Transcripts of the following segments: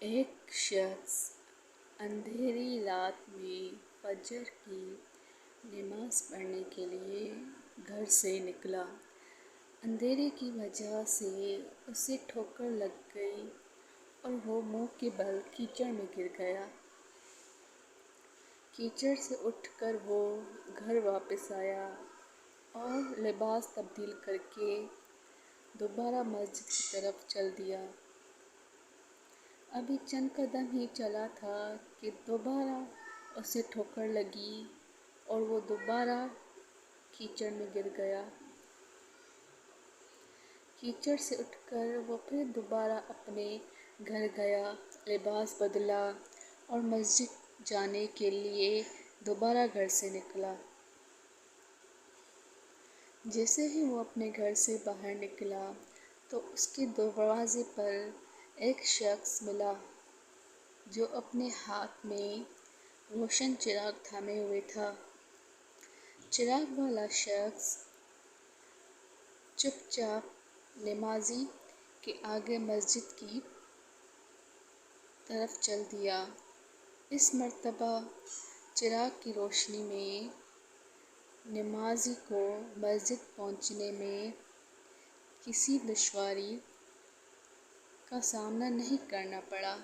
एक शख्स अंधेरी रात में फजर की नमाज पढ़ने के लिए घर से निकला। अंधेरे की वजह से उसे ठोकर लग गई और वो मुंह के बल कीचड़ में गिर गया। कीचड़ से उठकर वो घर वापस आया और लिबास तब्दील करके दोबारा मस्जिद की तरफ चल दिया। अभी चंद कदम ही चला था कि दोबारा उसे ठोकर लगी और वो दोबारा कीचड़ में गिर गया। कीचड़ से उठकर वो फिर दोबारा अपने घर गया, लिबास बदला और मस्जिद जाने के लिए दोबारा घर से निकला। जैसे ही वो अपने घर से बाहर निकला तो उसके दरवाजे पर एक शख्स मिला जो अपने हाथ में रोशन चिराग थामे हुए था। चिराग वाला शख्स चुपचाप नमाजी के आगे मस्जिद की तरफ चल दिया। इस मर्तबा चिराग की रोशनी में नमाजी को मस्जिद पहुंचने में किसी दुश्वारी का सामना नहीं करना पड़ा।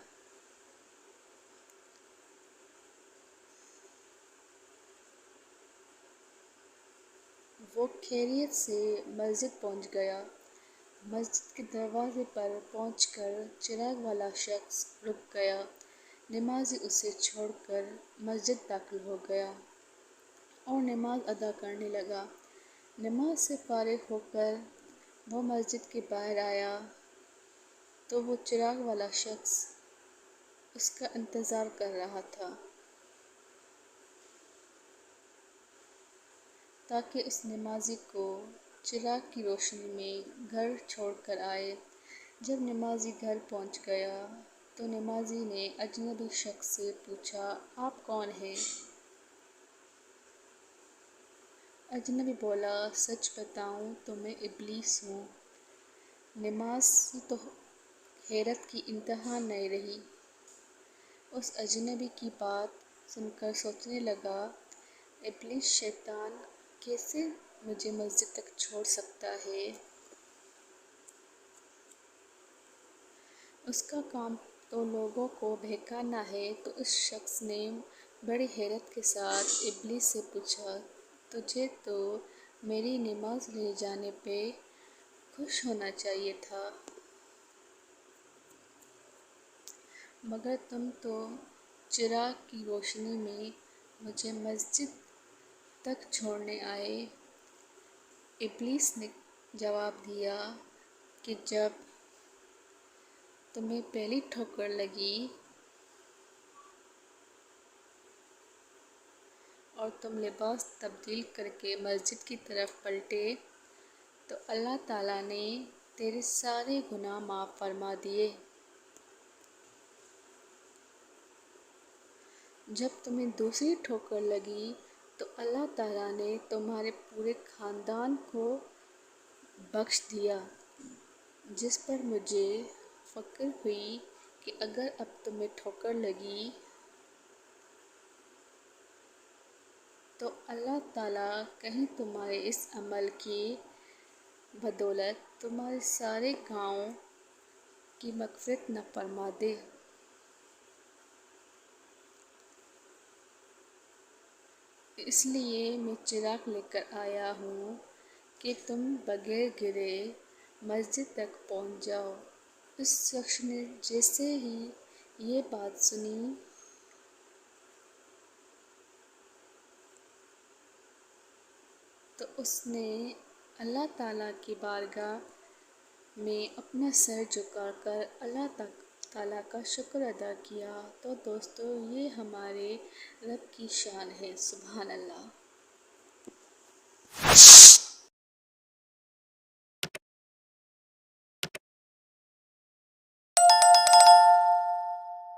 वो खैरियत से मस्जिद पहुंच गया। मस्जिद के दरवाजे पर पहुंचकर चिराग वाला शख्स रुक गया। नमाजी उसे छोड़कर मस्जिद दाखिल हो गया और नमाज अदा करने लगा। नमाज से फारिग होकर वो मस्जिद के बाहर आया तो वो चिराग वाला शख्स उसका इंतज़ार कर रहा था ताकि उस नमाजी को चिराग की रोशनी में घर छोड़कर आए। जब नमाजी घर पहुंच गया तो नमाजी ने अजनबी शख्स से पूछा, आप कौन हैं? अजनबी बोला, सच बताऊं तो मैं इब्लीस हूँ। नमाज़ी तो हैरत की इंतहा नहीं रही। उस अजनबी की बात सुनकर सोचने लगा, इब्लीस शैतान कैसे मुझे मस्जिद तक छोड़ सकता है? उसका काम तो लोगों को बहकाना है। तो उस शख्स ने बड़ी हैरत के साथ इब्लीस से पूछा, तुझे तो मेरी नमाज ले जाने पे खुश होना चाहिए था, मगर तुम तो चिराग की रोशनी में मुझे मस्जिद तक छोड़ने आए। इब्लीस ने जवाब दिया कि जब तुम्हें पहली ठोकर लगी और तुम लिबास तब्दील करके मस्जिद की तरफ पलटे तो अल्लाह ताला ने तेरे सारे गुनाह माफ़ फरमा दिए। जब तुम्हें दूसरी ठोकर लगी तो अल्लाह ताला ने तुम्हारे पूरे ख़ानदान को बख्श दिया, जिस पर मुझे फ़क्र हुई कि अगर अब तुम्हें ठोकर लगी तो अल्लाह ताला कहीं तुम्हारे इस अमल की बदौलत तुम्हारे सारे गाँव की मग़फ़िरत न फरमा दे। इसलिए मैं चिराग लेकर आया हूँ कि तुम बगैर गिरे मस्जिद तक पहुँच जाओ। उस शख्स ने जैसे ही ये बात सुनी तो उसने अल्लाह ताला की बारगाह में अपना सर झुकाकर अल्लाह ताला का शुक्र अदा किया। तो दोस्तों, ये हमारे रब की शान है। सुभान अल्लाह।